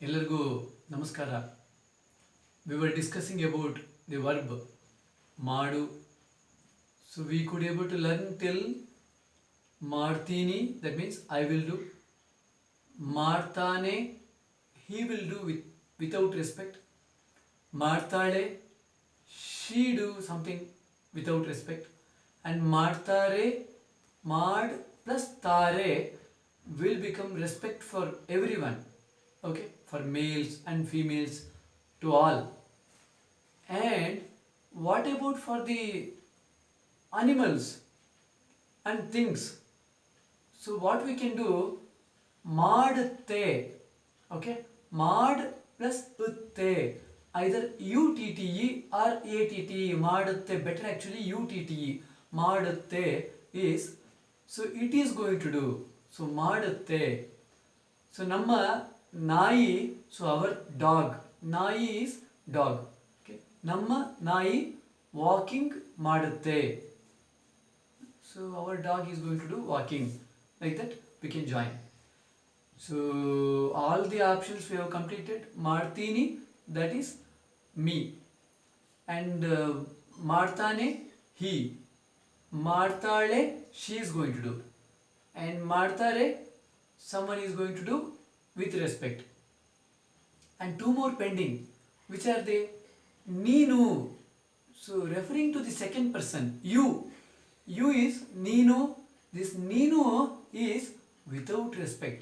ಎಲ್ಲರಿಗೂ ನಮಸ್ಕಾರ. We were discussing about the verb ಮಾಡು. So we could able to learn till ಮಾಡ್ತೀನಿ, that means I will do. ಮಾಡ್ತಾನೆ, he will do without respect. ಮಾಡ್ತಾಳೆ, she do something without respect. And ಮಾಡ್ತಾರೆ, ಮಾಡ್ plus ತಾರೆ will become respect for everyone. Okay, for males and females, to all. And what about for the animals and things? So what we can do, ಮಾಡುತ್ತೆ. Okay, ಮಾಡ್ plus ಉತ್ತೆ, either utte or atte. ಮಾಡುತ್ತೆ, better actually utte. ಮಾಡುತ್ತೆ is, so it is going to do. So ಮಾಡುತ್ತೆ. So ನಮ್ಮ ನಾಯಿ, so our dog, ನಾಯಿ is dog. Okay, ನಮ್ಮ ನಾಯಿ walking ಮಾಡುತ್ತೆ. So our dog is going to do walking. Like that we can join. So all the options we have completed. ಮಾಡ್ತೀನಿ, that is me. And ಮಾಡ್ತಾನೆ, he. ಮಾಡ್ತಾಳೆ, she is going to do. And ಮಾಡ್ತಾರೆ, someone is going to do with respect. And two more pending. Which are they? ನೀನು. So referring to the second person, you. You is ನೀನು. This ನೀನು is without respect.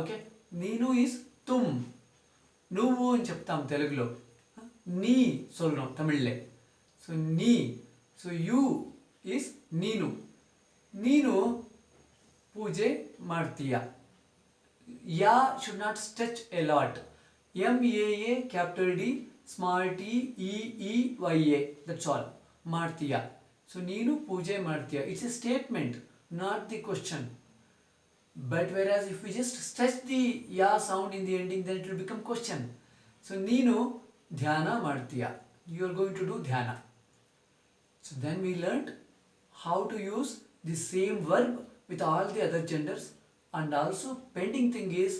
Okay, ನೀನು is तुम. నువ్వు అని చెప్తాం తెలుగులో, నీ சொல்றோம் తమిళ్లో. So నీ. So you is ನೀನು. ನೀನು ಪೂಜೆ ಮಾಡ್ತೀಯಾ. Ya should not stretch a lot. MAA capital D small t EEYA, that's all. ಮಾಡ್ತೀಯಾ. So ನೀನು ಪೂಜೆ ಮಾಡ್ತೀಯಾ. It's a statement, not the question. But whereas if we just stretch the ya sound in the ending, then it will become question. So ನೀನು ಧ್ಯಾನ ಮಾಡ್ತೀಯಾ. You are going to do dhyana. So then we learned how to use the same verb with all the other genders. And also pending thing is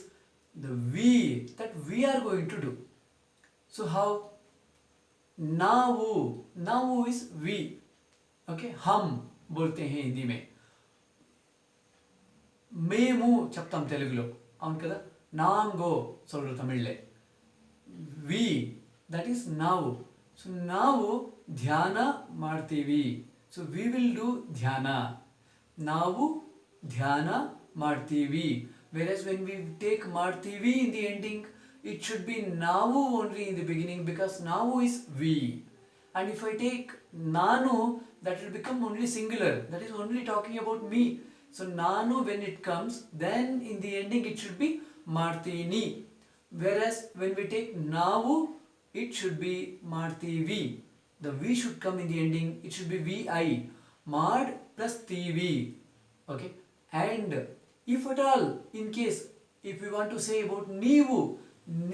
the we, that we are going to do. So how? नावु is we. Okay, हम बोलते हैं हिंदी में. మేము చెప్తాం తెలుగులో, అవును కదా. నాంగో சொல்றோம் తమిళ్లో. we, that is ನಾವು. So ನಾವು ಧ್ಯಾನ ಮಾಡ್ತೀವಿ. So we will do ಧ್ಯಾನ. ನಾವು ಧ್ಯಾನ ಮಾಡ್ತೀವಿ. Whereas when we take ಮಾಡ್ತೀವಿ in the ending, it should be ನಾವು only in the beginning, because ನಾವು is we. And if I take ನಾನು, that will become only singular, that is only talking about me. So ನಾನು when it comes, then in the ending it should be ಮಾಡ್ತೀನಿ. Whereas when we take ನಾವು, it should be ಮಾಡ್ತೀವಿ. The we should come in the ending, it should be vi. ಮಾಡ್ plus ತೀವಿ. Okay, and if at all, in case, if we want to say about ನೀವು,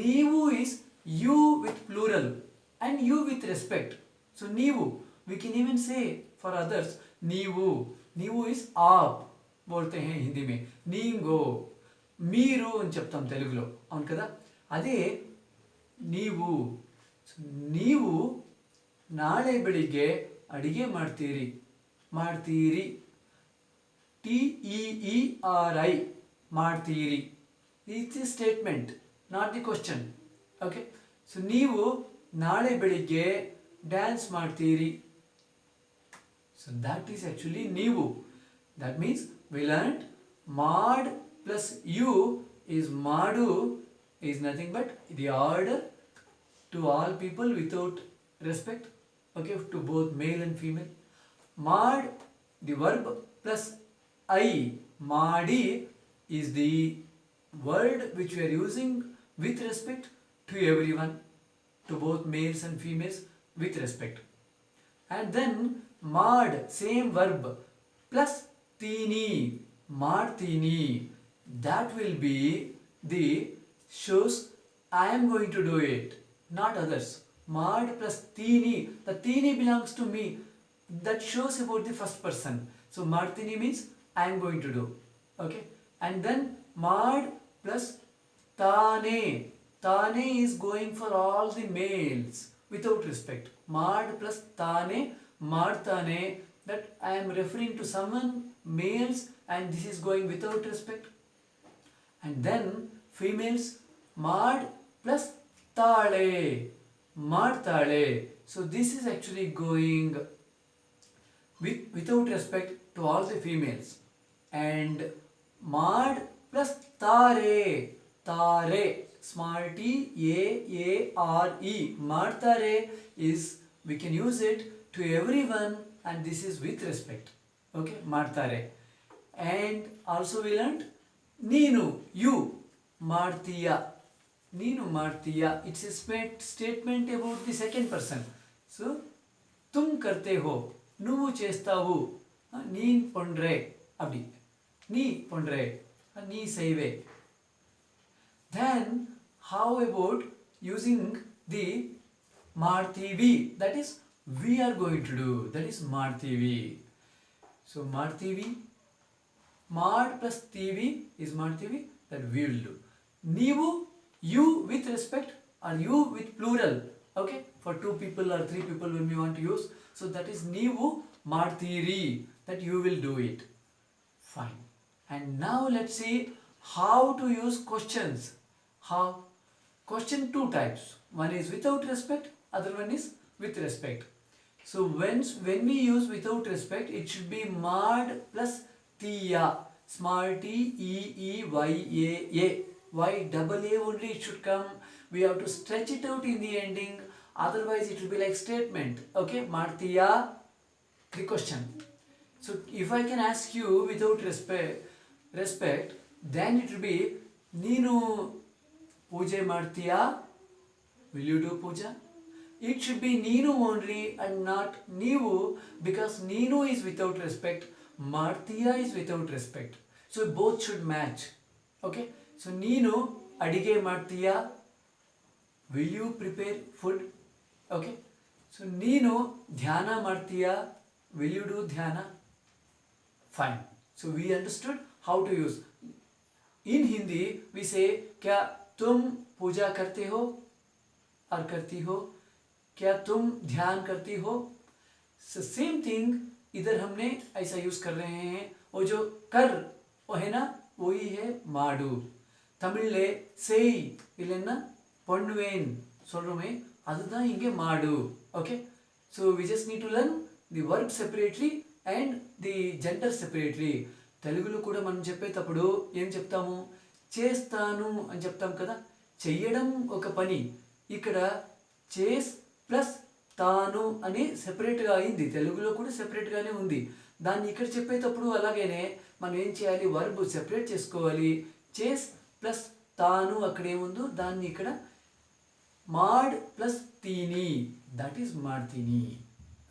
ನೀವು is you with plural and you with respect. So ನೀವು, we can even say for others, ನೀವು. ನೀವು is आप बोलते हैं हिंदी में. నీంగో, మీరు అని చెప్తాం తెలుగులో, అవును కదా. అదే ನೀವು. ನೀವು ನಾಳೆ ಬೆಳಿಗ್ಗೆ ಅಡಿಗೆ ಮಾಡ್ತೀರಿ. TEERI, ಮಾಡ್ತೀರಿ. It's a statement, not the question. Okay, so ನೀವು ನಾಳೆ ಬೆಳಿಗ್ಗೆ ಡ್ಯಾನ್ಸ್ ಮಾಡ್ತೀರಿ. So that is actually ನೀವು. That means we learned ಮಾಡ್ plus you is ಮಾಡು, is nothing but the order to all people without respect. Okay, to both male and female. ಮಾಡ್, the verb, plus I, ಮಾಡಿ, is the word which we are using with respect to everyone, to both males and females, with respect. And then ಮಾಡ್, same verb, plus ತೀನಿ, ಮಾಡ್ತೀನಿ, that will be the shows I am going to do it, not others. ಮಾಡ್ plus ತೀನಿ, the ತೀನಿ belongs to me, that shows about the first person. So ಮಾಡ್ತೀನಿ means I am going to do. Okay, and then ಮಾಡ್ plus ತಾನೇ, Tane is going for all the males without respect. Mad plus tane, madtane, that I am referring to someone, males, and this is going without respect. And then females, mad plus tale, madtale. So this is actually going without respect to all the females. And mad plus tare, tare, small t a r e, madtare is, we can use it to everyone, and this is with respect. Okay, madtare. And also we learned neenu, you, martiya, neenu martiya. It's a statement about the second person. So तुम करते हो, నువ్వు చేస్తావు, ನೀನ್ ಪೊಂಡ್ರೆ அப்படி, நீ ಪೊಂಡ್ರೆ, நீ செய்வே. Then how about using the ಮಾಡ್ತೀವಿ, that is we are going to do, that is ಮಾಡ್ತೀವಿ. So ಮಾಡ್ತೀವಿ, ಮಾಡ್ plus ತೀವಿ is ಮಾಡ್ತೀವಿ, that we will do. ನೀವು, you with respect, or you with plural, okay, for 2 people or 3 people when we want to use. So that is ನೀವು ಮಾಡ್ತೀರಿ, that you will do it. Fine. And now let's see how to use questions. How? Question 2 types. One is without respect, other one is with respect. So when we use without respect, it should be mad plus tiya, small t e e y a a, y double a only it should come. We have to stretch it out in the ending, otherwise it will be like statement. Okay, martiya, the question. So if I can ask you without respect, then it will be neenu pooje martiya, will you do puja? It should be neenu only and not neevu, because neenu is without respect, martiya is without respect. So both should match. Okay, so neenu adige martiya, will you prepare food? Okay, so neenu dhyana martiya, will you do dhyana? Fine. So we understood how to use. In Hindi we say क्या तुम पूजा करते हो और करती हो, क्या तुम ध्यान करती हो. So same thing इधर हमने ऐसा यूज कर रहे हैं. वो जो कर वो है ना, वही है माडू. தமிழ்லே செய் இல்லைன்னா பண்ணுவேன் சொல்றோமே, அதுதான் இங்கே மாடு. Okay, so we just need to learn the verb separately and the gender separately. తెలుగులో కూడా మనం చెప్పేటప్పుడు ఏం చెప్తాము, చేస్తాను అని చెప్తాం కదా. చెయ్యడం ఒక పని, ఇక్కడ చేస్ ప్లస్ తాను అని సెపరేట్గా అయింది, తెలుగులో కూడా సెపరేట్గానే ఉంది. దాన్ని ఇక్కడ చెప్పేటప్పుడు అలాగేనే మనం ఏం చేయాలి, వర్బ్ సెపరేట్ చేసుకోవాలి. చేస్ ప్లస్ తాను అక్కడ ఏముందో దాన్ని ఇక్కడ మాడ్ ప్లస్ తీని, దట్ ఈస్ మాడ్తీని.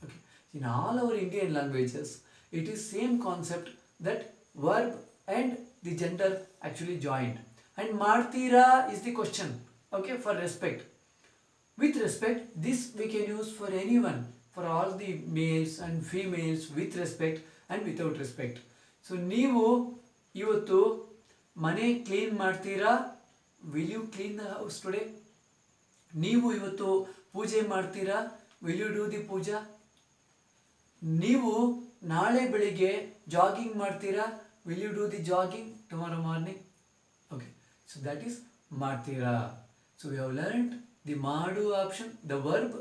Okay, in all our Indian languages it is same concept, that verb and the gender actually joined. And martira is the question, okay, for respect. With respect, this we can use for anyone, for all the males and females, with respect and without respect. So ನೀವು ಇವತ್ತು ಮನೆ clean ಮಾಡ್ತೀರಾ, will you clean the house today? ನೀವು ಇವತ್ತು ಪೂಜೆ ಮಾಡ್ತೀರಾ, will you do the puja? ನೀವು ನಾಳೆ ಬೆಳಿಗ್ಗೆ ಜಾಗಿಂಗ್ ಮಾಡ್ತೀರಾ, will you do the jogging tomorrow morning? Okay, so that is ಮಾಡ್ತೀರಾ. So we have learned the ಮಾಡು option, the verb,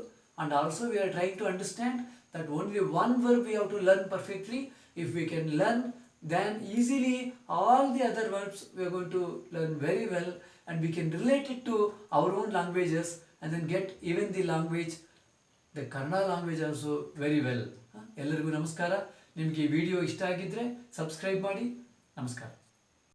and also we are trying to understand that only one verb we have to learn perfectly. If we can learn, then easily all the other verbs we are going to learn very well, and we can relate it to our own languages and then get even the language, the Kannada language also very well. ಎಲ್ಲರಿಗೂ ನಮಸ್ಕಾರ. ನಿಮಗೆ ಈ video ಇಷ್ಟ ಆಗಿದ್ರೆ subscribe ಮಾಡಿ. ನಮಸ್ಕಾರ.